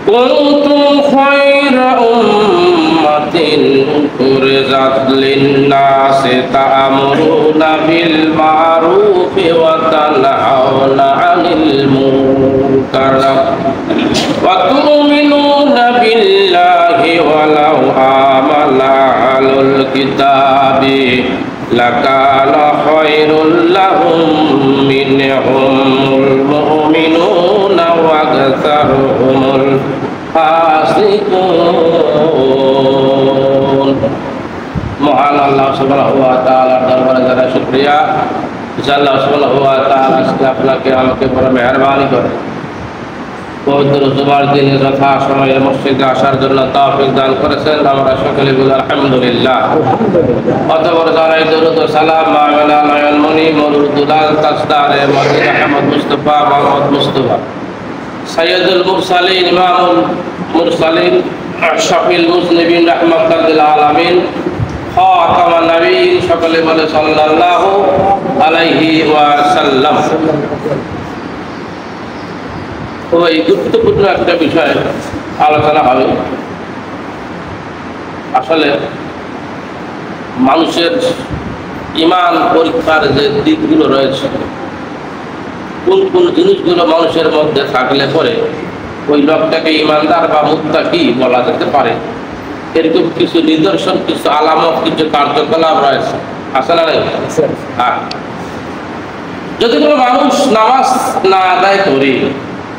কুনতুম খায়রা উম্মাতিন উখরিজাত লিন-নাসি তা'মুরুনা বিল মা'রুফি ওয়া তানহাউনা 'আনিল মুনকার ওয়া তু'মিনুনা বিল্লাহি ওয়া লাউ আমানা আহলুল কিতাবি লাকানা খায়রুল লাহুম মিনহুমুল মুমিনুনা ওয়া আকসারুহুমুল ফাসিকুন। মহান আল্লাহ সুবহানাহু ওয়া তাআলার দরবারে যারা শুকরিয়া যে আল্লাহ সুবহানাহু ওয়া তাআলা আজকে আপনাকে আমাকে বড় মেহেরবানি করে পবিত্র জুমার দিনে যথা সময়ে মসজিদে আসার জন্য তৌফিক দান করেছেন। আমরা সকলে বলি আলহামদুলিল্লাহ। অতঃপর জানাই দরুদ ও সালাম মাওলানা নয়নমণি মরুদুলাল তাজদারে মসজিদ আহমদ মুস্তাফা মোহাম্মদ মুস্তাফা সৈয়দুল মুরসালিন ইমামুল মুরসালিন শফিউল মুজনিবিন রাহমাতাল লিল আলামিন খাতামান নবীন সকলে বলে সাল্লাল্লাহু আলাইহি ওয়াসাল্লাম। খুবই গুরুত্বপূর্ণ একটা বিষয় আলোচনা হবে। আসলে মানুষের ঈমান পরীক্ষার যে দিকগুলো রয়েছে, কোন কোন জিনিসগুলো মানুষের মধ্যে থাকলে পরে ওই লোকটাকে ঈমানদার বা মুত্তাকি বলা যেতে পারে, এরকম কিছু নিদর্শন, কিছু আলামত, কিছু কার্যকলাপ রয়েছে। আছে না নাই? হ্যাঁ। যদি কোনো মানুষ নামাজ না আদায় করি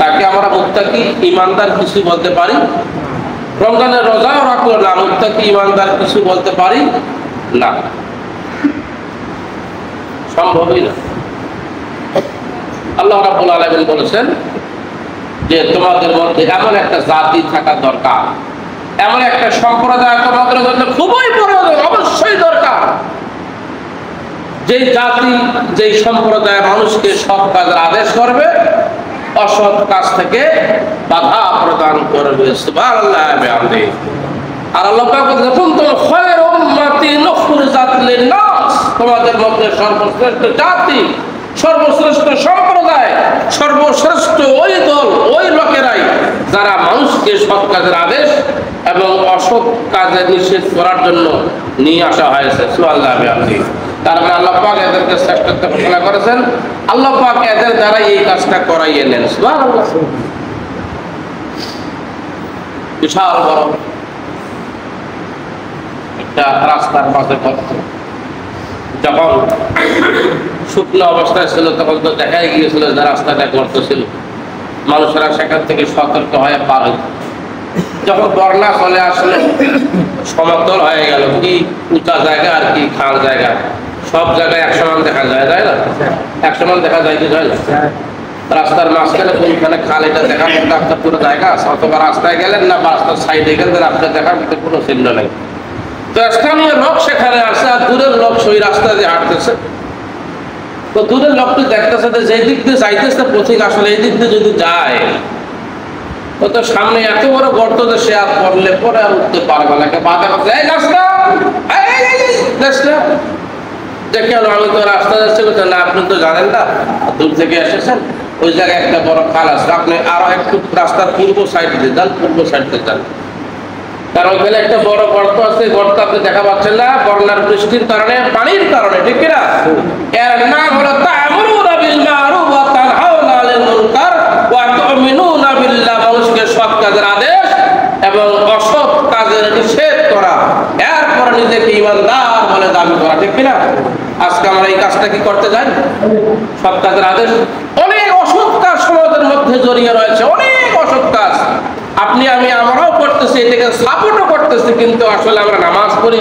তাকে আমরা মুত্তাকি ঈমানদার কিছু বলতে পারি? রমজানের রোজাও রাখলো না, মুত্তাকি ঈমানদার কিছু বলতে পারি না, সম্ভবই না। আল্লাহ রাব্বুল আলামিন বলেছেন যে তোমাদের মধ্যে এমন একটা জাতি থাকা দরকার, এমন একটা সম্প্রদায় তোমাদের জন্য খুবই প্রয়োজন, অবশ্যই দরকার, যেই জাতি, যেই সম্প্রদায় মানুষকে সৎ কাজের আদেশ করবে, অসৎ কাজ থেকে বাধা প্রদান করবে। সুবহানাল্লাহ বিহামদিহি। আর আল্লাহ পাক বলেন কুনতুম খায়রা উম্মাতিন উখরিজাত লিন-নাস, তোমাদের মধ্যে সর্বশ্রেষ্ঠ জাতি, সর্বশ্রেষ্ঠ সম্প্রদায়, সর্বশ্রেষ্ঠ ওই দল, ওই লোকেরাই যারা মানুষকে সৎ কাজের আদেশ এবং অসৎ কাজে নিষেধ করার জন্য নিয়ে আসা হয়েছে। সুবহানাল্লাহ বিহামদিহি। তার মানে আল্লাহ পাক এদেরকে শ্রেষ্ঠত্ব ঘোষণা করেছেন, আল্লাহ পাক এদের দ্বারা এই কাজটা করাইয়ে নেন। সুবহানাল্লাহ। বিশাল বড় একটা রাস্তার পাশে পথ যখন শুকনো অবস্থায় ছিল তখন তো দেখাই গিয়েছিল যে রাস্তাটা গর্ত ছিল, মানুষেরা সেখান থেকে সতর্ক হয়ে পার হইত। যখন বন্যা চলে আসলে সমতল হয়ে গেল, কি উঁচা জায়গা আর কি খাল জায়গা, সব জায়গায় এক সমান দেখা যায়, তাই না? এক সমান দেখা যায় কি যায় না? রাস্তার মাঝখানে কোনখানে খাল এটা দেখার মধ্যে আপনার পুরো জায়গা আছে, অথবা রাস্তায় গেলেন না বা রাস্তার সাইডে গেলেন আপনার দেখার মধ্যে কোনো চিহ্ন নেই। তো স্থানীয় লোক সেখানে আসে, আর দূরের লোক সেই রাস্তা দিয়ে হাঁটতেছে। তো দূরের লোকটি দেখতেছে যে যেই দিক দিয়ে যাইতেছে পথিক আসলে এই দিক দিয়ে যদি যায়, ও তো সামনে এত বড় গর্ত যে সে আর পড়লে পরে আর উঠতে পারবে না। বাধা করছে, এই রাস্তা যে কেন আমি তো রাস্তা যাচ্ছি, বলছে না আপনি তো জানেন না, দূর থেকে এসেছেন, ওই জায়গায় একটা বড় খাল আছে, আপনি আরো একটু রাস্তার পূর্ব সাইড দিয়ে যান, পূর্ব সাইড দিয়ে যান, কারণ ওইখানে একটা বড় গর্ত আছে, গর্ত আপনি দেখা পাচ্ছেন না, বন্যার বৃষ্টির কারণে, পানির কারণে, ঠিক কিনা? এর নাম হলো তা'মুরুনা বিল মা'রুফ ওয়া তানহাউনা আনিল মুনকার ওয়া তু'মিনুনা বিল্লাহ, মানুষকে সৎ কাজের আদেশ এবং অসৎ কাজের নিষেধ করা, এরপরে নিজেকে ঈমানদার বলে দাবি করা, ঠিক কিনা? আজকে আমরা এই কাজটা কি করতে যাই? সৎ কাজের আদেশ, অনেক অসৎ কাজ সমাজের মধ্যে জড়িয়ে রয়েছে, অনেক অসৎ কাজ আপনি আমি আমরাও করতেছি, এটাকে সাপোর্টও করতেছি, কিন্তু আসলে আমরা নামাজ পড়ি,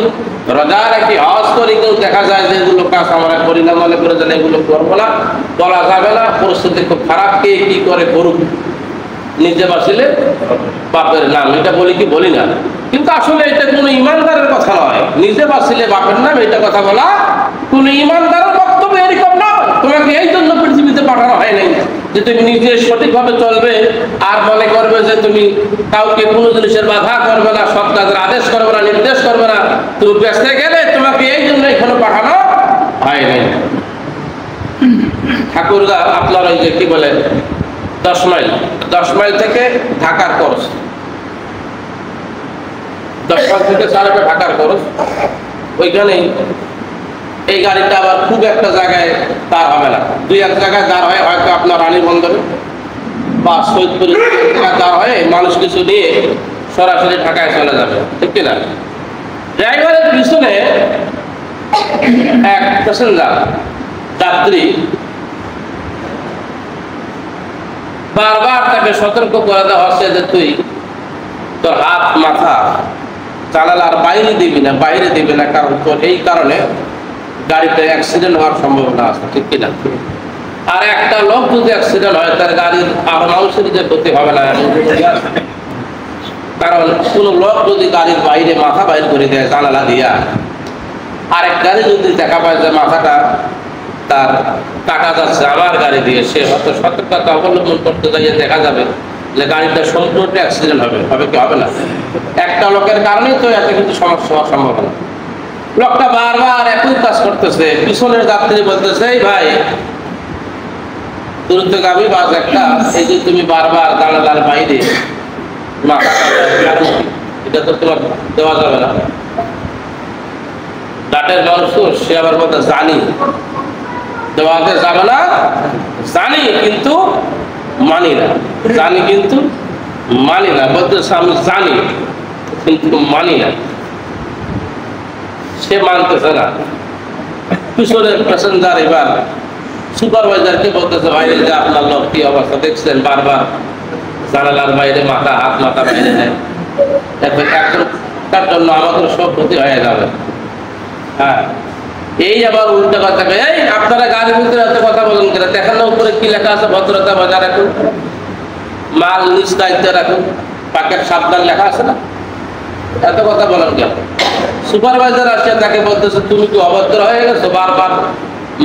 রোজা রাখি, হজ করি, কিন্তু দেখা যায় যে এগুলো কাজ আমরা করি না, মনে করে যেন এগুলো করবো না, বলা যাবে না, পরিস্থিতি খুব খারাপ, কে কি করে করুক, নিজে বাঁচিলে বাপের নাম, এটা বলি কি বলি না, কিন্তু আসলে এটা কোনো ইমানদারের কথা নয়। নিজে বাঁচিলে বাপের নাম, এটা কথা বলা কোনো ইমানদারের বক্তব্য এরকম না। তোমাকে এই জন্য পৃথিবীতে পাঠানো হয় নাই যে তুমি নিজে সঠিকভাবে চলবে আর মনে করবে যে তুমি কাউকে কোনো জিনিসের বাধা করবে না, সৎ কাজের আদেশ করবে না, নির্দেশ করবে না, তুমি বেঁচতে গেলে তোমাকে এই জন্য এখানে পাঠানো হয় নাই। ঠাকুরদা আপনার ওই যে কি বলে 10 মাইল থেকে ঢাকার কোর্স, 10 থেকে 4 ঢাকার খরচ, ওইখানেই এই গাড়িটা আবার খুব একটা জায়গায় তার হবে না, 2-1 জায়গায় দাঁড় হয়, হয়তো আপনার রানী বন্দরে বা সৈয়দপুরে দাঁড় হয়ে মানুষ কিছু নিয়ে সরাসরি ঢাকায় চলে যাবে, ঠিক কিনা? ড্রাইভারের পিছনে এক প্যাসেঞ্জার যাত্রী বারবার তাকে সতর্ক করে দেওয়া হচ্ছে যে তুই তোর হাত মাথা জানালার বাইরে দিবি না, কারণ তোর এই কারণে গাড়িতে অ্যাক্সিডেন্ট হওয়ার সম্ভাবনা আছে, ঠিক কিনা? আর একটা লোক যদি অ্যাক্সিডেন্ট হয় তার গাড়ির আরো মানুষের যে ক্ষতি হবে না, কারণ কোন লোক যদি গাড়ির বাইরে মাথা বাইর করে দেয় জানালা দিয়া, আরেক গাড়ি যদি দেখা পায় যে মাথাটা তার কাটা যাচ্ছে আমার গাড়ি দিয়ে, সে হয়তো সতর্কতা অবলম্বন করতে যাইয়ে দেখা যাবে যে গাড়িটা সম্পূর্ণ অ্যাক্সিডেন্ট হবে কি হবে না? একটা লোকের কারণেই তো এত কিছু সমস্যা হওয়ার সম্ভাবনা। লোকটা বারবার একই কাজ করতেছে, পিছনের যাত্রী বলতেছে এই ভাই দ্রুতগামী বাস একটা, এই যে তুমি বারবার জানালার বাইরে মাথা কাটা, এটা তো তোমার দেওয়া যাবে না। ডাটের মানুষ সে আবার বলতে জানি দেওয়াতে যাবে না, জানি কিন্তু মানি না, বলতেছে আমি জানি কিন্তু মানি না, সে মানতেছে না। পিছনের প্যাসেঞ্জার এবার সুপারভাইজারকে বলতেছে ভাই যে আপনার লোক কি অবস্থা দেখছেন, বারবার জানালার বাইরে হাত মাথা বাইরে নেয়, তার জন্য আমাদের সব ক্ষতি হয়ে যাবে। হ্যাঁ, এই আবার উল্টা কথা, এই আপনারা গাড়ির ভিতরে এত কথা বলেন কেন? দেখেন না উপরে কি লেখা আছে, ভদ্রতা বজায় রাখুন, মাল নিজ দায়িত্বে রাখুন, পাকেট সাবধান লেখা আছে না, এত কথা বলেন কেন? সুপারভাইজার আসছে, তাকে বলতেছে তুমি কি অভদ্র হয়ে গেছো, বারবার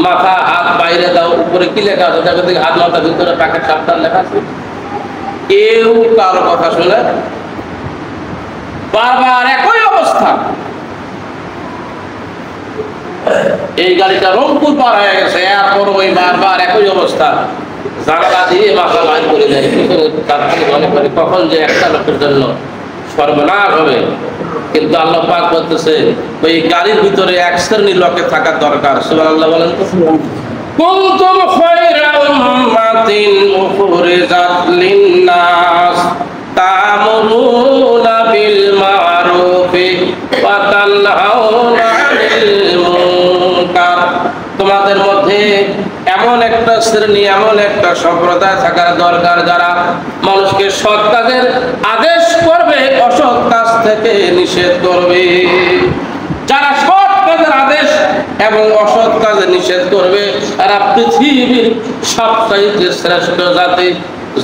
মাথা হাত বাইরে দাও, উপরে কি লেখা আছে, দেখো দেখি হাত মাথা ভিতরে পাকেট সাবধান লেখা আছে। কেউ কারো কথা শুনে, বারবার একই অবস্থা। এই গাড়িটা রংপুর পার হয়ে গেছে, এরপর ওই বারবার একই অবস্থা, জানালা দিয়ে মাথা বাইর করে দেয়। মনে করে কখন যে একটা লোকের জন্য সর্বনাশ হবে, কিন্তু আল্লাহ পাক বলতেছে ওই গাড়ির ভিতরে এক শ্রেণীর লোকের থাকা দরকার। সুবহানাল্লাহ বলেন তো। কুনতুম খায়রা উম্মাতিন উখরিজাত লিন-নাস তা'মুরুনা বিল মা'রুফি ওয়া তানহাউনা আনিল মুনকার। তোমাদের মধ্যে এমন একটা শ্রেণী, এমন একটা সম্প্রদায় থাকার দরকার যারা মানুষকে সৎ কাজের আদেশ করবে, অসৎ কাজ থেকে নিষেধ করবে। যারা সৎ কাজের আদেশ এবং অসৎ কাজে নিষেধ করবে, এরা পৃথিবীর সবচাইতে শ্রেষ্ঠ জাতি।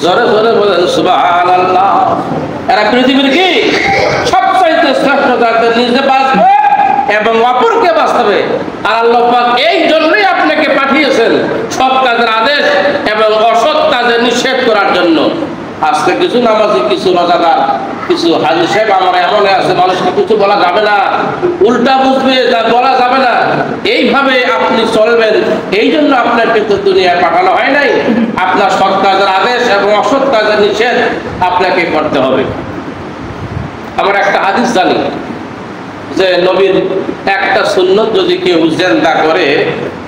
জোরে জোরে বলেন সুবহানাল্লাহ। এরা পৃথিবীর কি সবচাইতে শ্রেষ্ঠ জাতি, নিজে বাঁচবে এবং অপরকে বাঁচাবে। আর আল্লাহ পাক এই জন্যই আপনাকে পাঠিয়েছেন সৎ কাজের আদেশ এবং অসৎ কাজে নিষেধ করার জন্য। আজকে কিছু নামাজি, কিছু রোজাদার, কিছু হাজী সাহেব আমার এমন আছে, মানুষকে কিছু বলা যাবে না, উল্টা বুঝবে, যা বলা যাবে না, এইভাবে আপনি চলবেন। এই জন্য আপনাকে তো দুনিয়ায় পাঠানো হয় নাই। আপনার সৎ কাজের আদেশ এবং অসৎ কাজের নিষেধ আপনাকে করতে হবে। আমরা একটা হাদিস জানি যে নবীর একটা সুন্নত যদি কেউ জিন্দা করে,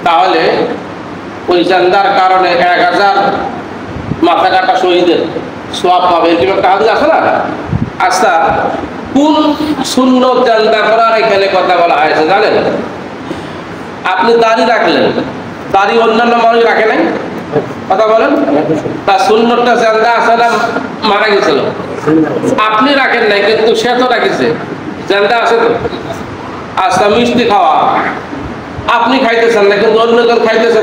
তাহলে ওই জিন্দার কারণে 1000 মাথা কাটা শহীদের সওয়াব পাবে। এরকম একটা হাদিস আছে না? আচ্ছা, কোন সুন্নত জিন্দা করার এখানে কথা বলা হয়েছে জানেন? আপনি দাড়ি রাখলেন, দাড়ি অন্যান্য মানুষ রাখে নাই, কথা বলেন, তা সুন্নতটা জিন্দা আছে না মারা গেছিল? আপনি রাখেন নাই, কিন্তু সে তো রাখিছে, জিন্দা আছে তো। আচ্ছা, মিষ্টি খাওয়া আপনি খাইতেছেন না, কিন্তু অন্যজন খাইতেছে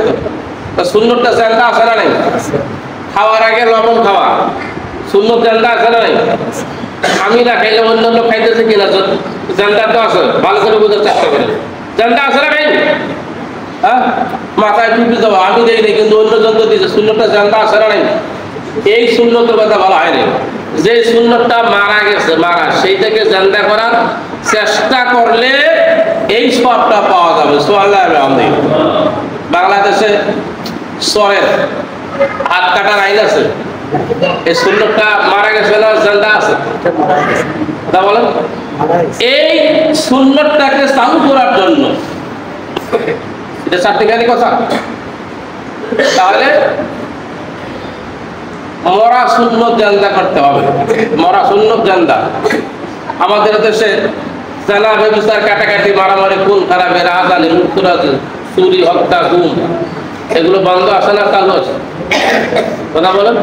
তো, সুন্নতটা জিন্দা আছে না নাই? খাওয়ার আগে লবণ খাওয়া সুন্নত জিন্দা আছে না নাই? আমি না খাইলে অন্যান্য খাইতেছে কিনা, জিন্দা তো আছে, ভালো করে বোঝার চেষ্টা করেন, জিন্দা আছে না নাই? হ্যাঁ, মাথায় টুপি দেওয়া আমি দেই নাই, কিন্তু অন্যজন তো দিয়েছে, সুন্নতটা জিন্দা আছে না নাই? এই সুন্নতের কথা বলা হয়নি। যে সুন্নতটা মারা গেছে, সেইটাকে জিন্দা করার চেষ্টা করলে এই সবটা পাওয়া যাবে। বাংলাদেশে সরের হাত কাটার আইন আছে, এই সুন্নতটা মারা গেছে না জিন্দা আছে? তা বলেন, এই সুন্নতটাকে চালু করার জন্য, এটা চারটিখানি কথা। তাহলে মরা সুন্নত জান্দা করতে হবে, মরা সুন্নত জান্দা। আমাদের দেশে জানা ব্যবস্থার কাটাকাটি, মারামারি, খুন খারাপের, আজানি, মুক্তরাজি, চুরি, হত্যা, গুম, এগুলো বন্ধ আছে না চালু আছে? কথা বলেন,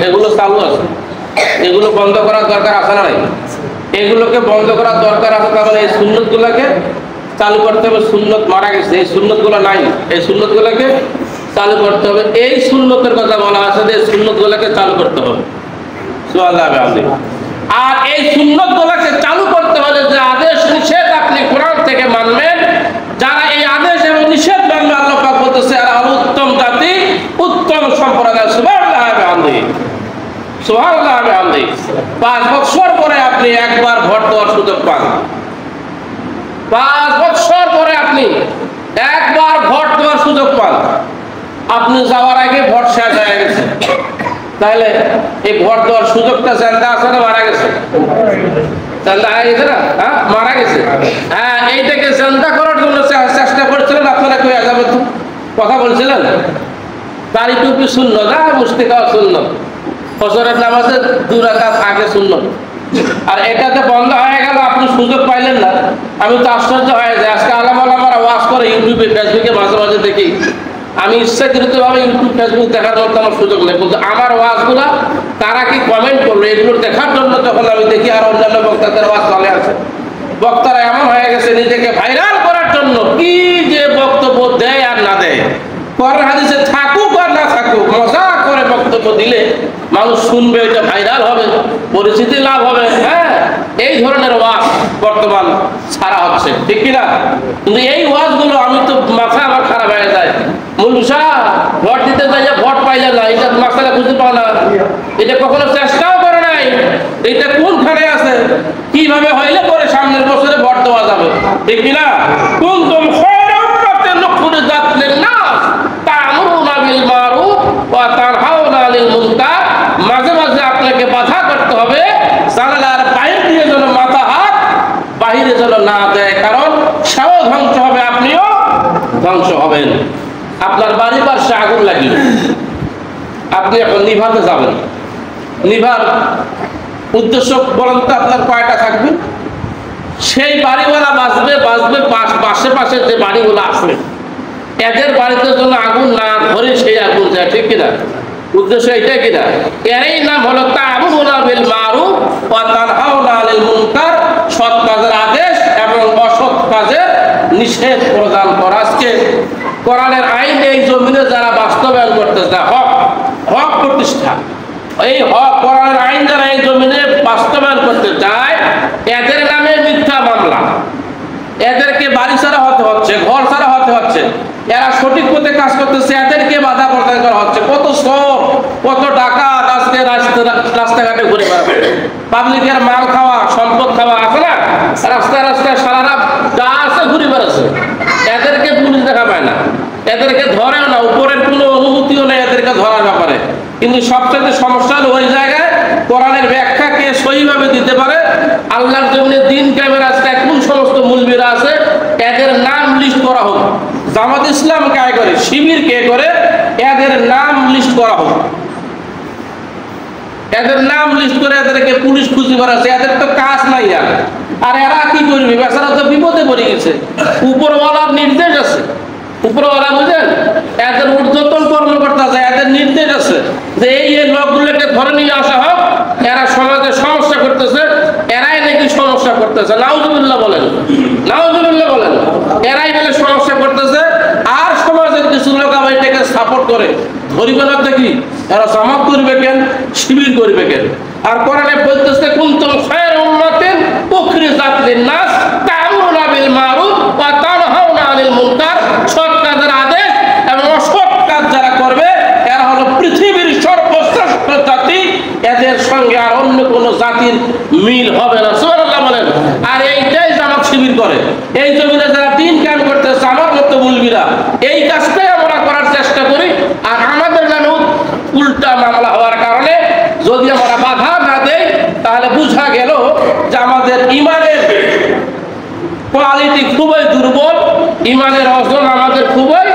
এগুলো চালু আছে, এগুলো বন্ধ করার দরকার আছে না নাই? এগুলোকে বন্ধ করার দরকার আছে। তাহলে এই সুন্নত গুলাকে চালু করতে হবে। সুন্নত মারা গেছে, এই সুন্নত গুলো নাই, এই সুন্নত গুলাকে চালু করতে হবে। এই সুন্নতের কথা বলা আছে যে সুন্নত গুলাকে চালু করতে হবে। আর এই সুন্নত গুলাকে চালু করতে হলে যে আদেশ নিষেধ আপনি কোরআন থেকে মানবেন, যারা এই আদেশ এবং নিষেধ মানবে, আল্লাহ পাক বলতেছে এরা হলো উত্তম জাতি, উত্তম সম্প্রদায়। সুবহানাল্লাহ বিহামদিহি, সুবহানাল্লাহ বিহামদিহি। 5 বছর পরে আপনি একবার ভোট দেওয়ার সুযোগ পান। 5 বছর পরে আপনি একবার ভোট দেওয়ার সুযোগ পান। আপনি যাওয়ার আগে ভোট শেষ হয়ে গেছে। তাহলে এই ভোট দেওয়ার সুযোগটা জানতে আছে না মারা গেছে? জানতে হয়ে গেছে না? হ্যাঁ, মারা গেছে। হ্যাঁ, এইটাকে জানতে করার জন্য চেষ্টা করছিলেন আপনারা, কই যাবে তো কথা বলছিলেন। দাড়ি টুপি শূন্য না, মুস্তি খাওয়া শূন্য, ফজরের নামাজে 2 রাকাত আগে শূন্য। আর এটাতে বন্ধ হয়ে গেল, আপনি সুযোগ পাইলেন না। আমি তো আশ্চর্য হয়ে যাই। আজকে আলামারা ওয়াজ করে ইউটিউবে, ফেসবুকে মাঝে মাঝে দেখি। আমি ইচ্ছাকৃতভাবে ইউটিউব, ফেসবুক দেখার মতো আমার সুযোগ নেই, কিন্তু আমার ওয়াজগুলা তারা কি কমেন্ট করলো এগুলো দেখার জন্য যখন আমি দেখি, আর অন্যান্য বক্তাদের ওয়াজ চলে আছে। বক্তারা এমন হয়ে গেছে নিজেকে ভাইরাল করার জন্য কি যে বক্তব্য দেয় আর না দেয়। কোরআন হাদিসে থাকুক আর না থাকুক, মজা করে বক্তব্য দিলে মানুষ শুনবে, এটা ভাইরাল হবে, পরিচিতি লাভ হবে। হ্যাঁ, এই ধরনের ওয়াজ বর্তমান ছাড়া হচ্ছে, ঠিক কিনা? কিন্তু এই ওয়াজগুলো আমি তো মাথা আমার খারাপ হয়ে যায়। মুলুসা ভোট দিতে যাই, ভোট পাইলে না, এটা মাসালা খুঁজে পাও না, এটা কখনো চেষ্টাও করে নাই, এটা কোনখানে আছে, কিভাবে হইলে পরে সামনের বছরে ভোট দেওয়া যাবে, ঠিক কিনা? কুনতুম খায়রা উম্মাতিন উখরিজাত লিন-নাস তা'মুরুনা বিল মারুফ ওয়া তানহাউনা আনিল মুনকার। মাঝে মাঝে আপনাকে বাধা করতে হবে, জানালার বাইরে দিয়ে যেন মাথা হাত বাহিরে যেন না দেয়, কারণ সেও ধ্বংস হবে, আপনিও ধ্বংস হবেন। আপনার বাড়ির পাশে আগুন লাগিয়ে আপনি এখন নিভাতে যাবেন, নিভার উদ্দেশ্য বলেন তো আপনার কয়টা থাকবে? সেই বাড়িওয়ালা বাঁচবে, পাশে পাশে যে বাড়িগুলো আছে এদের বাড়িতে জন্য আগুন না ধরে সেই আগুন যায়, ঠিক কিনা? উদ্দেশ্য এটা কিনা? এরই নাম হলো তা'মুরুনা বিল মারুফ ওয়া তানহাউনা আনিল মুনকার, সৎ কাজের আদেশ এবং অসৎ কাজের নিষেধ প্রদান করা। আজকে কোরআনের আইন এই জমিনে যারা বাস্তবায়ন করতে চায়, হক প্রতিষ্ঠা, এই হক কোরআনের আইন যারা এই জমিনে বাস্তবায়ন করতে চায়, এদের নামে মিথ্যা মামলা, এদেরকে বাড়ি ছাড়া হতে হচ্ছে, ঘর ছাড়া হতে হচ্ছে। এরা সঠিক পথে কাজ করতেছে, এদেরকে বাধা প্রদান করা হচ্ছে। কত চোর, কত ডাকাত আজকে রাস্তাঘাটে ঘুরে বেড়াবে, পাবলিকের মাল খাওয়া, সম্পদ খাওয়া আছে না, রাস্তায় রাস্তায় সারারা যা আছে ঘুরে বেড়াচ্ছে। এদেরকে পুলিশ দেখা পায় না, এদেরকে ধরেও না, উপরের কোনো অনুমতিও নেই এদেরকে ধরার ব্যাপারে। কিন্তু সবচেয়ে সমস্যা হলো ওই জায়গায় কোরআনের ব্যাখ্যা কে সহিভাবে দিতে পারে, আল্লাহর জমিনে দিন কায়েমের আজকে কোন সমস্ত মুলবিরা আছে, এদের নাম লিস্ট করা হোক। জামাত ইসলাম কে করে, শিবির কে করে, এদের নাম লিস্ট করা হোক। এদের নাম লিস্ট করে এদেরকে পুলিশ খুঁজে বেড়াচ্ছে, এদের তো কাজ নাই। আর এরা কি করবে? বেচারা তো বিপদে পড়ে গেছে। উপরওয়ালার নির্দেশ আছে, উপরওয়ালা বুঝেন, এদের ঊর্ধ্বতন কর্মকর্তা আছে, এদের নির্দেশ আছে যে এই লোকগুলোকে ধরে নিয়ে আসা হোক, এরা সমাজে সমস্যা করতেছে, এরাই নাকি সমস্যা করতেছে। নাউজুবিল্লাহ বলেন, নাউজুবিল্লাহ বলেন, এরাই বলে সমস্যা করতেছে। আর সমাজের কিছু লোক আবার এটাকে সাপোর্ট করে, ধরিবে না দেখি এরা জামাত করবে কেন, শিবির করবে কেন? আর কোরআনে বলতেছে কুনতুম খায়রা উম্মাতিন উখরিজাত লিন-নাস তা'মুরুনা বিল মারুফ ওয়া তানহাউনা আনিল মুনকার। সৎ কাজের আদেশ এবং অসৎ কাজ যারা করবে এরা হলো পৃথিবীর সর্বশ্রেষ্ঠ জাতি, এদের সঙ্গে আর অন্য কোনো জাতির মিল হবে না। সুবহানাল্লাহ বলেন। আর এইটাই জামাত শিবির করে। এই জমিনে যারা দিন কায়েম করতেছে আমার মতো মুলবিরা, এই কাজটাই আমরা করার চেষ্টা করি। আর আমাদের নামে উল্টা মামলা হওয়ার কারণে যদি আমরা বাধা না দেই, তাহলে বুঝা গেল আমাদের ইমানের কোয়ালিটি খুবই দুর্বল, ইমানের ওজন আমাদের খুবই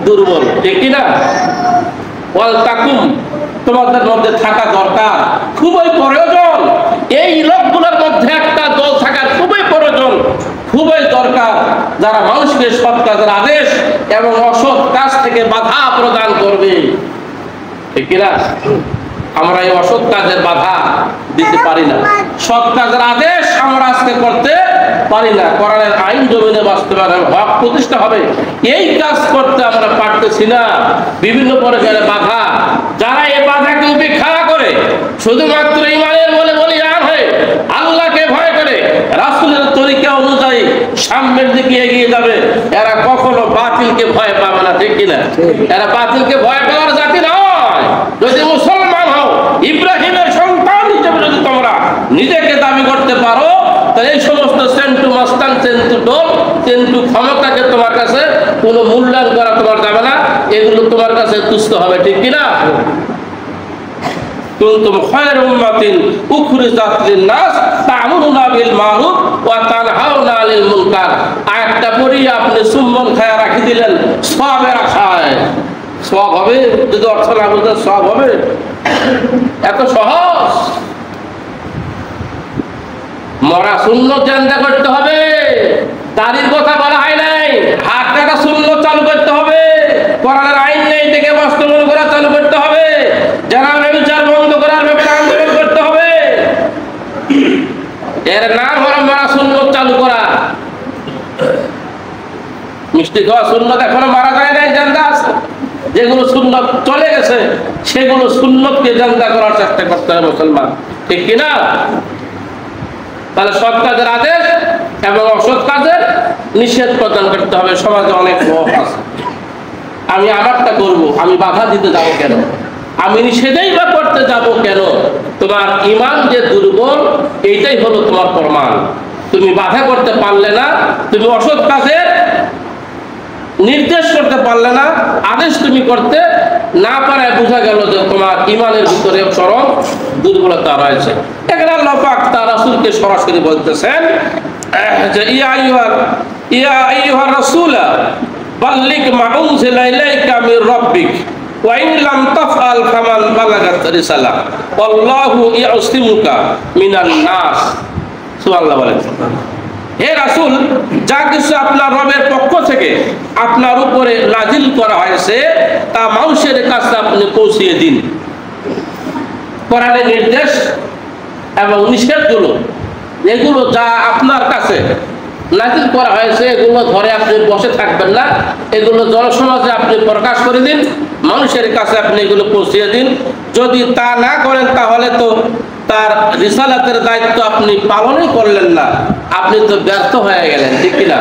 দুর্বল, ঠিক কিনা? ওয়াল তাকুম, তোমাদের মধ্যে থাকা দরকার, খুবই প্রয়োজন। এই লোকগুলোর মধ্যে একটা দল থাকার খুবই প্রয়োজন, খুবই দরকার, যারা মানুষকে সৎ কাজের আদেশ এবং অসৎ কাজ থেকে বাধা প্রদান করবে, ঠিক কিনা? আমরা এই অসৎ কাজের বাধা দিতে পারি না, সৎ কাজের আদেশ আমরা আজকে করতে পারি না। কোরআনের আইন জমিনে বাস্তবায়ন হক প্রতিষ্ঠা হবে, এই কাজ করতে আমরা পারতেছি না, বিভিন্ন পর্যায়ে বাধা। যারা এই বাধাকে উপেক্ষা করে শুধুমাত্র ইমানের বলে বলিয়ান হয়ে আল্লাহকে ভয় করে রাসূলের তরিকা অনুযায়ী সামনের দিকে এগিয়ে যাবে, এরা কখনো বাতিলকে ভয় পাবে না, ঠিক কিনা? এরা বাতিলকে ভয় পাওয়ার জাতি নয়। যদি মুসলমান হও, ইব্রাহিমের সন্তান হিসেবে যদি তোমরা নিজেকে দাবি করতে পারো, তাহলে এই সমস্ত সেন্টু মাস্তান, সেন্টু ডোল, সেন্টু ক্ষমতাকে তোমার কাছে কোনো মূল্যায়ন করা তোমার যাবে না, এগুলো তোমার কাছে তুচ্ছ হবে, ঠিক কিনা? কুনতুম খায়রা উম্মাতিন উখরিজাত লিন-নাস তা'মুরুনা বিল মারুফ ওয়া তানহাউনা আনিল মুনকার। আয়াতটা পড়ি আপনি চুম্বন খায়া রাখি দিলেন সওয়াবের আশায়। সওয়াব হবে? যদি অর্থ না বুঝেন সওয়াব হবে? এত সহজ? মরা সুন্নত জানজা করতে হবে, দাড়ির কথা বলা হয় নাই, হাত কাটা সুন্নত চালু করতে হবে, কোরআনের আইন নেই থেকে বাস্তবায়ন করা চালু করতে হবে, জানালা বিচার বন্ধ করার ব্যাপারে আন্দোলন করতে হবে। এর নাম হলো মরা সুন্নত চালু করা। মিষ্টি খাওয়া সুন্নত এখনো মারা যায় নাই, জানজা আছে। যেগুলো সুন্নত চলে গেছে সেগুলো সুন্নতকে জানজা করার চেষ্টা করতে হবে মুসলমান, ঠিক কিনা? তাহলে সৎ কাজের আদেশ এবং অসৎ কাজের নিষেধ প্রদান করতে হবে। সমাজে অনেক লোক আছে, আমি আমারটা করব, আমি বাধা দিতে যাবো কেন, আমি নিষেধই বা করতে যাব কেন? তোমার ঈমান যে দুর্বল, এইটাই হলো তোমার প্রমাণ। তুমি বাধা করতে পারলে না, তুমি অসৎ কাজের নির্দেশ করতে পারলে না, আদেশ তুমি করতে না পারে, বোঝা গেল যে তোমার ঈমানের ভিতরে চরম দুর্বলতা রয়েছে। এখানে আল্লাহ পাক তার রাসূলকে সরাসরি বলতেছেন যে ইয়া আইয়ুহার রাসূল বাল্লিগ মা উনজিলা ইলাইকা মির রাব্বিক ওয়া ইন লাম তাফআল ফামান বালাগাত রিসালাহ আল্লাহু ইয়াসিমুকা মিনান নাস। সুবহানাল্লাহ বলেন। হে রাসূল, যা কিছু আপনার রবের পক্ষ থেকে আপনার উপরে নাজিল করা হয়েছে তা মানুষের কাছে আপনি পৌঁছিয়ে দিন। কোরআনের নির্দেশ এবং নিষেধগুলো, এগুলো যা আপনার কাছে নাজিল করা হয়েছে, এগুলো ধরে আপনি বসে থাকবেন না, এগুলো জনসমাজে আপনি প্রকাশ করে দিন, মানুষের কাছে আপনি এগুলো পৌঁছিয়ে দিন। যদি তা না করেন তাহলে তো তার রিসালাতের দায়িত্ব আপনি পালনই করলেন না, আপনি তো ব্যর্থ হয়ে গেলেন, ঠিক কিনা?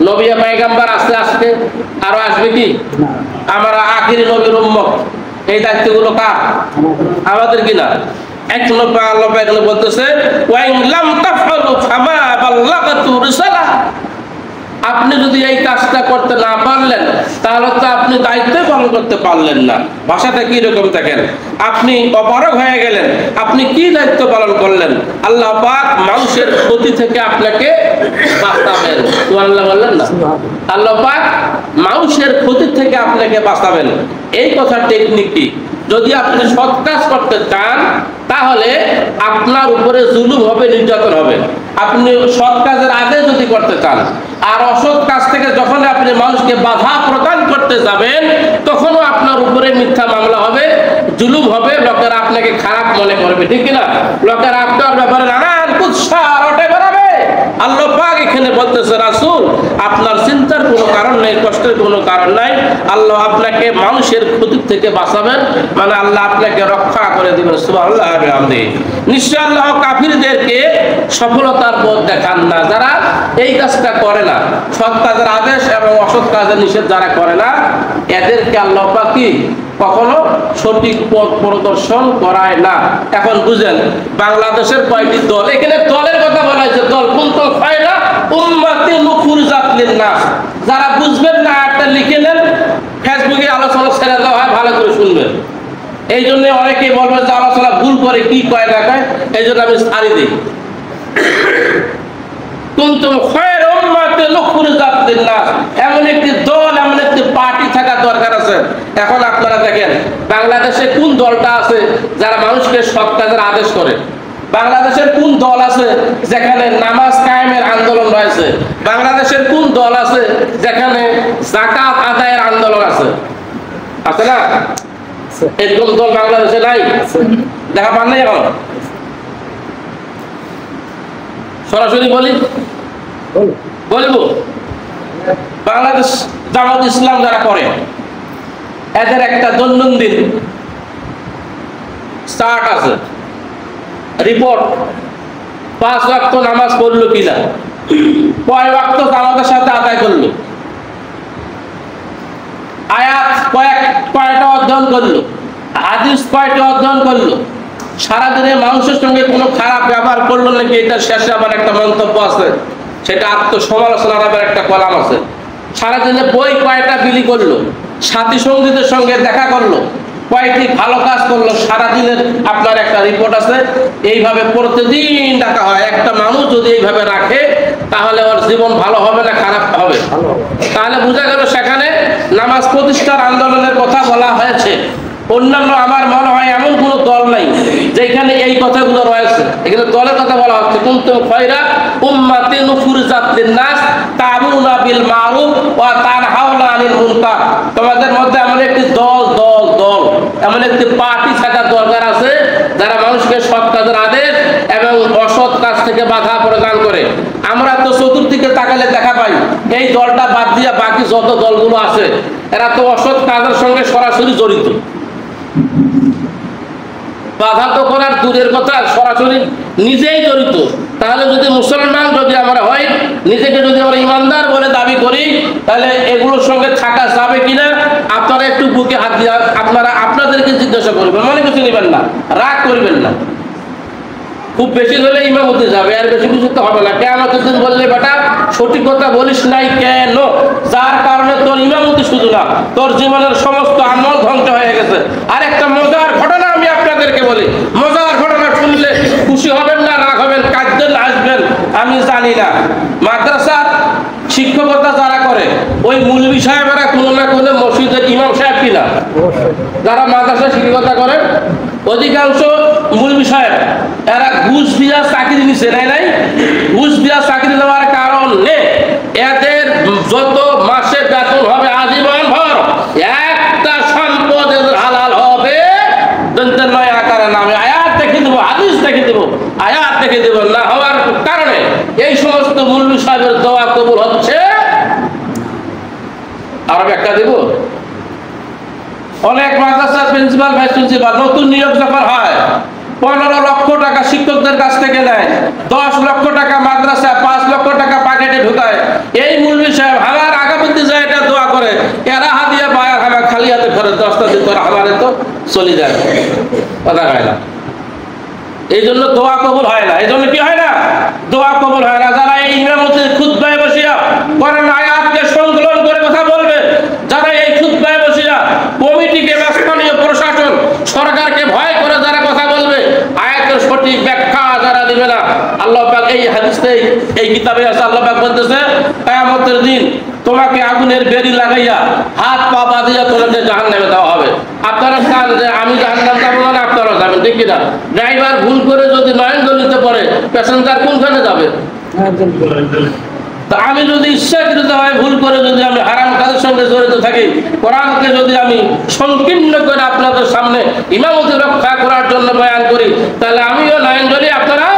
নবী পয়গম্বর আস্তে আস্তে আরো আসবে কি? আমরা আখিরি নবীর উম্মত, এই দায়িত্বগুলো কার? আমাদের কিনা? এক নম্বর আল্লাহ এখানে বলতেছে ওয়া ইন লাম তাফআলু ফামা বাল্লাগাতু রিসালাহ। আপনি যদি এই কাজটা করতে না পারলেন তাহলে তো আপনি দায়িত্ব পালন করতে পারলেন না। ভাষাটা কি রকম দেখেন, আপনি অপারগ হয়ে গেলেন, আপনি কি দায়িত্ব পালন করলেন? আল্লাহ পাক মানুষের ক্ষতি থেকে আপনাকে বাঁচাবেন। সুবহানাল্লাহ বললেন না? আল্লাহ পাক মানুষের ক্ষতি থেকে আপনাকে বাঁচাবেন। এই কথা টেকনিক কি? যদি আপনি সৎ কাজ করতে চান তাহলে আপনার উপরে জুলুম হবে, নির্যাতন হবে। আপনি সৎ কাজের আগে যদি করতে চান, আর অসৎ কাজ থেকে যখন আপনি মানুষকে বাধা প্রদান করতে যাবেন তখনও আপনার উপরে মিথ্যা মামলা হবে, জুলুম হবে, লোকেরা আপনাকে খারাপ মনে করবে, ঠিক কিনা? লোকেরা আপনার ব্যাপারে নানান কুৎসা রটে বেড়াবে। আল্লাহ পাক এখানে বলতেছে রাসূল, আপনার চিন্তার কোনো কারণ নেই, কষ্টের কোনো কারণ নাই। আল্লাহ আপনাকে মানুষের ক্ষতি থেকে বাঁচাবেন, মানে আল্লাহ আপনাকে রক্ষা করে দিবেন। সুবহানাল্লাহ ওয়া বিহামদিহি। নিশ্চয় আল্লাহ কাফিরদেরকে সফলতার পথ দেখান না, যারা এই কাজটা করে না, সৎ কাজের আদেশ এবং অসৎ কাজের নিষেধ যারা করে না, এদেরকে আল্লাহ পাক কি কখনো সঠিক পথ প্রদর্শন করায় না। এখন বুঝেন বাংলাদেশের কয়টি দল, এখানে দলের কথা বলা হয়েছে, দল কুনতুম খায়রা উম্মাতিন উখরিজাত লিন-নাস। যারা বুঝবেন না একটা লিখে নেন, ফেসবুকে আলোচনা ছেড়ে দেওয়া হয়, ভালো করে শুনবেন। এই জন্য অনেকেই বলবেন যে আলোচনা ভুল করে, কি কয় না কয়, এই জন্য আমি ছাড়ি দিই। কুনতুম খায়রা উম্মাতিন উখরিজাত লিন-নাস, এমন একটি দল, এমন একটি পার্টি থাকা দরকার আছে। এখন আপনারা দেখেন বাংলাদেশে কোন দলটা আছে যারা মানুষকে সৎ কাজের আদেশ করে? বাংলাদেশের কোন দল আছে যেখানে নামাজ কায়েমের আন্দোলন রয়েছে? বাংলাদেশের কোন দল আছে যেখানে যাকাত আদায়ের আন্দোলন আছে? আছে না? এরকম দল বাংলাদেশে নাই, দেখা পান নাই এখন? সরাসরি বলবো বাংলাদেশ জামাত ইসলাম যারা করে এদের একটা দৈনন্দিন চার্ট আছে, রিপোর্ট। 5 ওয়াক্ত নামাজ পড়লো কিনা, কয় ওয়াক্ত জামাতের সাথে আদায় করলো, আয়াত কয়টা অধ্যয়ন করলো, হাদিস কয়টা অধ্যয়ন করলো, সারাদিনে মানুষের সঙ্গে কোনো খারাপ ব্যবহার করলো নাকি, এটার শেষে আবার একটা মন্তব্য আছে, সেটা আত্মসমালোচনার আবার একটা কলাম আছে। সারাদিনে বই কয়টা বিলি করলো, সাথী সঙ্গীদের সঙ্গে দেখা করলো, কয়টি ভালো কাজ করলো, সারাদিনের আপনার একটা রিপোর্ট আছে। এইভাবে প্রতিদিন ডাকা হয়। একটা মানুষ যদি এইভাবে রাখে তাহলে ওর জীবন ভালো হবে না খারাপ হবে? তাহলে বোঝা গেল সেখানে নামাজ প্রতিষ্ঠার আন্দোলনের কথা বলা হয়েছে। অন্যান্য আমার মনে হয় এমন কোনো দল নাই যেখানে এই কথাগুলো রয়েছে। এখানে দলের কথা বলা হচ্ছে, কুনতুম খায়রা উম্মাতিন উখরিজাত লিন-নাস তা'মুরুনা বিল মা'রুফ ওয়া তানহাউনা আনিল মুনকার। তোমাদের মধ্যে এমন একটি দল এমন একটি পার্টি থাকা দরকার আছে যারা মানুষকে সৎ কাজের আদেশ এবং অসৎ কাজ থেকে বাধা প্রদান করে। আমরা তো চতুর্দিকে তাকালে দেখা পাই এই দলটা বাদ দিয়ে বাকি যত দলগুলো আছে এরা তো অসৎ কাজের সঙ্গে সরাসরি জড়িত। বাধা তো করার দূরের কথা, সরাসরি নিজেই জড়িত। তাহলে যদি মুসলমান যদি আমরা হয়, নিজেকে যদি আমরা ইমানদার বলে দাবি করি, তাহলে এগুলোর সঙ্গে থাকা যাবে কিনা আপনারা একটু বুকে হাত দিয়ে আপনাদেরকে জিজ্ঞাসা করবেন। মনে কিছু নেবেন না, রাগ করবেন না। খুব বেশি হলে ইমামতি যাবে, আর বেশি কিছু তো হবে না। কিয়ামতের দিন বললে বেটা সঠিক কথা বলিস নাই কেন, যার কারণে তোর ইমামতি শুধু না তোর জীবনের সমস্ত আমল ধ্বংস হয়ে গেছে। আর একটা মজার ঘটনা আমি আপনাদেরকে বলি, মজার ঘটনা শুনলে খুশি হবেন না রাগ হবেন, কাঁদবেন আসবেন আমি জানি না। মাদ্রাসা শিক্ষকতা যারা করে ওই মৌলভী সাহেবেরা কোনো না কোনো মসজিদের ইমাম সাহেব কিনা, যারা মাদ্রাসা শিক্ষকতা করে অধিকাংশ মৌলভী সাহেব এরা ঘুষ দিয়া চাকরি নিচ্ছে। নাই ঘুষ দিয়া চাকরি দেওয়ার কারণে এদের যত মাসে বেতন হবে আজীবন ভর একটা সম্পদ এদের হালাল হবে। নয় আকারে নামে আয়াত দেখে দেবো, হাদিস দেখে দেবো, আয়াত দেখে দেবো না হওয়ার কারণে এই সমস্ত মৌলভী সাহেবের দোয়া কবুল হচ্ছে। আরো একটা দেব, অনেক মাদ্রাসার প্রিন্সিপাল ভাইস প্রিন্সিপাল নতুন নিয়োগ যখন হয় 15 লক্ষ টাকা শিক্ষকদের কাছ থেকে নেয়, 10 লক্ষ টাকা মাদ্রাসা, 5 লক্ষ টাকা পকেটে ঢুকায়। এই মৌলভী সাহেব আমার আগামীতে যায় এটা দোয়া করে, এরা হাদিয়া পায়, আমার খালি হাতে ফেরত 10টা দিন করে আমারে তো চলে যায়, কথা হয় না। এই জন্য দোয়া কবুল হয় না। এই জন্য কি হয় না, দোয়া কবুল হয় না। যারা এই ইমামতির খুতবায় বসিয়া কোরআন আয়াতকে সংকলন করে কথা বলবে, যারা এই খুতবায় বসিয়া কমিটিকে বা স্থানীয় প্রশাসন সরকারকে ভয় করে যারা কথা বলবে, আয়াতের সঠিক ব্যাখ্যা যারা দিবে না, আল্লাহ পাক এই হাদিসে এই কিতাবে আছে, আল্লাহ পাক বলতেছে কিয়ামতের দিন তোমাকে আগুনের বেড়ি লাগাইয়া হাত পা বাঁধিয়া তোমাকে জাহান্নামে দেওয়া হবে। আপনারা চান যে আমি জাহান্নাম যাবো, মানে আপনারা যাবেন, ঠিক কিনা? ড্রাইভার ভুল করে যদি নয়নজলিতে পড়ে প্যাসেঞ্জার কোনখানে যাবে? তা আমি যদি ইচ্ছাকৃত হয় ভুল করে যদি আমি হারাম কাজের সঙ্গে জড়িত থাকি, কোরআনকে যদি আমি সংকীর্ণ করে আপনাদের সামনে ইমামতি রক্ষা করার জন্য বয়ান করি, তাহলে আমিও নয়নজলি, আপনারাও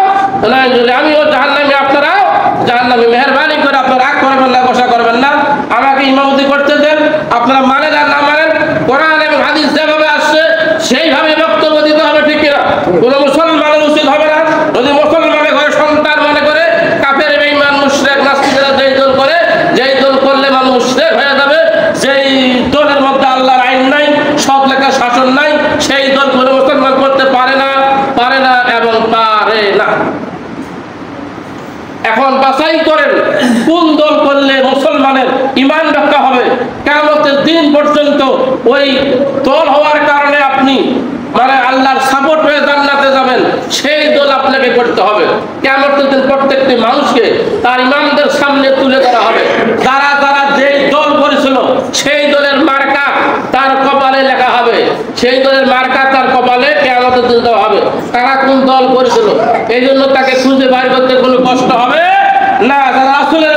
নয়নজলি, আমিও জাহান্নামী, আপনারাও জাহান্নামী। মেহরবানি করে আপনারা রাগ করবেন না, গোসা করবেন না, আমাকে ইমামতি করতে দেন। আপনারা মানেন আর না মানেন, কোরআন এবং হাদিস যেভাবে আসছে সেইভাবে বক্তব্য দিতে হবে, ঠিক কিনা? কোনো মুসলমানের উচিত হবে না যদি মুসলমানের ঘরে সন্তান মনে করে কাফের বেঈমান মুশরিক নাস্তিকরা যেই দল করে, যেই দল করলে মানুষ মুশরিক হয়ে যাবে, যেই দলের মধ্যে আল্লাহর আইন নাই, সৎ লেখা শাসন নাই, সেই দল কোনো মুসলমান করতে পারে না এবং পারে না। এখন বাছাই করেন কোন দল করলে মুসলমানের ঈমান রক্ষা হবে। কিয়ামতের দিন পর্যন্ত ওই দল হওয়ার কারণে আপনি মানে আল্লাহর সাপোর্ট হয়ে জান্নাতে যাবেন, সেই দল আপনাকে করতে হবে। কিয়ামতের দিন প্রত্যেকটি মানুষকে তার ইমামদের সামনে তুলে ধরা হবে। যারা যারা যেই দল করেছিল সেই দলের মার্কা তার কপালে লেখা হবে, সেই দলের মার্কা তার কপালে কিয়ামতের দিন দেওয়া হবে। তারা কোন দল করেছিল এই জন্য তাকে খুঁজে বাইর করতে কোনো কষ্ট হবে না। যারা রাসূলের